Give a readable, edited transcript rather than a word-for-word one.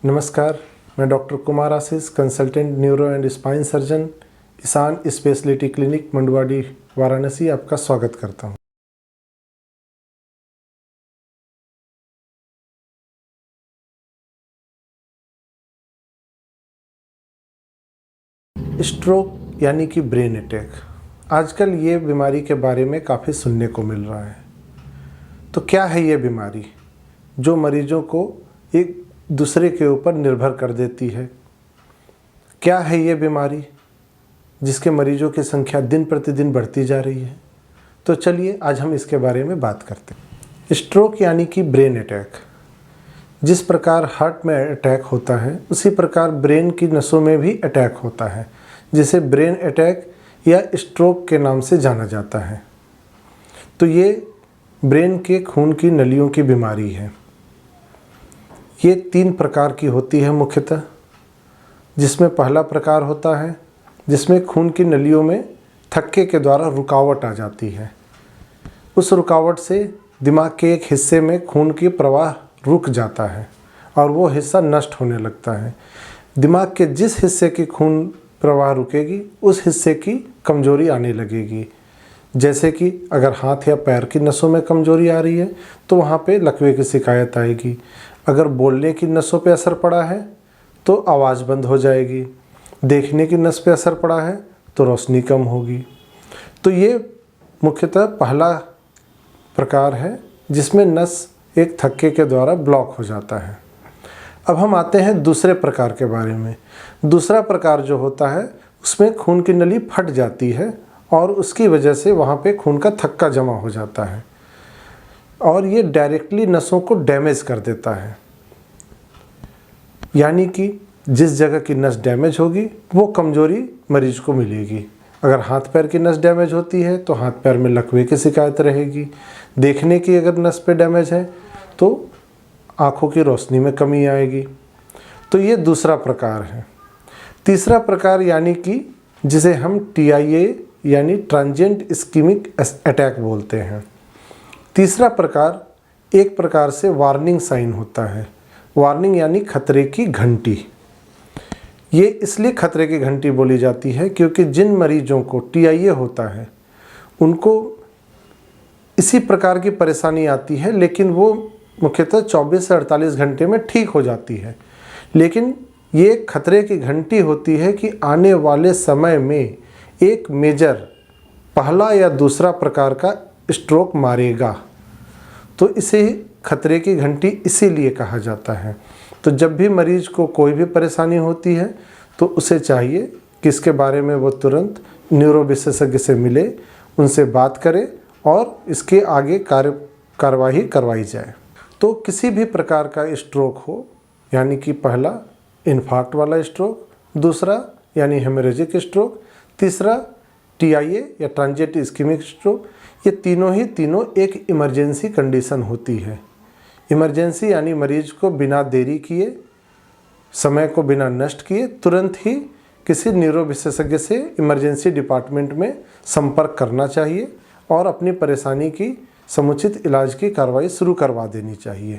नमस्कार, मैं doctor Kumar Ashish, consultant neuro and spine surgeon, Ishan specialty clinic, Manduadih, Varanasi आपका स्वागत करता हूं। स्ट्रोक यानी कि ब्रेन अटैक, आजकल ये बीमारी के बारे में काफ़ी सुनने को मिल रहा है। तो क्या है ये बीमारी जो मरीजों को एक दूसरे के ऊपर निर्भर कर देती है? क्या है ये बीमारी जिसके मरीजों की संख्या दिन प्रतिदिन बढ़ती जा रही है? तो चलिए आज हम इसके बारे में बात करते हैं। स्ट्रोक यानी कि ब्रेन अटैक। जिस प्रकार हार्ट में अटैक होता है उसी प्रकार ब्रेन की नसों में भी अटैक होता है, जिसे ब्रेन अटैक या स्ट्रोक के नाम से जाना जाता है। तो ये ब्रेन के खून की नलियों की बीमारी है। ये 3 प्रकार की होती है मुख्यतः, जिसमें पहला प्रकार होता है जिसमें खून की नलियों में थक्के के द्वारा रुकावट आ जाती है। उस रुकावट से दिमाग के एक हिस्से में खून की प्रवाह रुक जाता है और वो हिस्सा नष्ट होने लगता है। दिमाग के जिस हिस्से की खून प्रवाह रुकेगी उस हिस्से की कमजोरी आने लगेगी। जैसे कि अगर हाथ या पैर की नसों में कमजोरी आ रही है तो वहाँ पे लकवे की शिकायत आएगी। अगर बोलने की नसों पे असर पड़ा है तो आवाज़ बंद हो जाएगी। देखने की नस पे असर पड़ा है तो रोशनी कम होगी। तो ये मुख्यतः पहला प्रकार है जिसमें नस एक थक्के के द्वारा ब्लॉक हो जाता है। अब हम आते हैं दूसरे प्रकार के बारे में। दूसरा प्रकार जो होता है उसमें खून की नली फट जाती है और उसकी वजह से वहाँ पे खून का थक्का जमा हो जाता है और ये डायरेक्टली नसों को डैमेज कर देता है। यानी कि जिस जगह की नस डैमेज होगी वो कमजोरी मरीज को मिलेगी। अगर हाथ पैर की नस डैमेज होती है तो हाथ पैर में लकवे की शिकायत रहेगी। देखने की अगर नस पे डैमेज है तो आँखों की रोशनी में कमी आएगी। तो ये दूसरा प्रकार है। तीसरा प्रकार यानी कि जिसे हम TIA यानी ट्रांजिएंट इस्कीमिक अटैक बोलते हैं। तीसरा प्रकार एक प्रकार से वार्निंग साइन होता है। वार्निंग यानी खतरे की घंटी। ये इसलिए खतरे की घंटी बोली जाती है क्योंकि जिन मरीजों को TIA होता है उनको इसी प्रकार की परेशानी आती है, लेकिन वो मुख्यतः 24 से 48 घंटे में ठीक हो जाती है। लेकिन ये खतरे की घंटी होती है कि आने वाले समय में एक मेजर पहला या दूसरा प्रकार का स्ट्रोक मारेगा। तो इसे खतरे की घंटी इसीलिए कहा जाता है। तो जब भी मरीज को कोई भी परेशानी होती है तो उसे चाहिए कि इसके बारे में वो तुरंत न्यूरो विशेषज्ञ से मिले, उनसे बात करे और इसके आगे कार्यवाही करवाई जाए। तो किसी भी प्रकार का स्ट्रोक हो, यानी कि पहला इन्फार्क्ट वाला स्ट्रोक, दूसरा यानी हेमोरेजिक स्ट्रोक, तीसरा TIA या ट्रांजिएंट इस्कीमिक स्ट्रोक, ये तीनों एक इमरजेंसी कंडीशन होती है। इमरजेंसी यानी मरीज को बिना देरी किए, समय को बिना नष्ट किए तुरंत ही किसी न्यूरो विशेषज्ञ से इमरजेंसी डिपार्टमेंट में संपर्क करना चाहिए और अपनी परेशानी की समुचित इलाज की कार्रवाई शुरू करवा देनी चाहिए।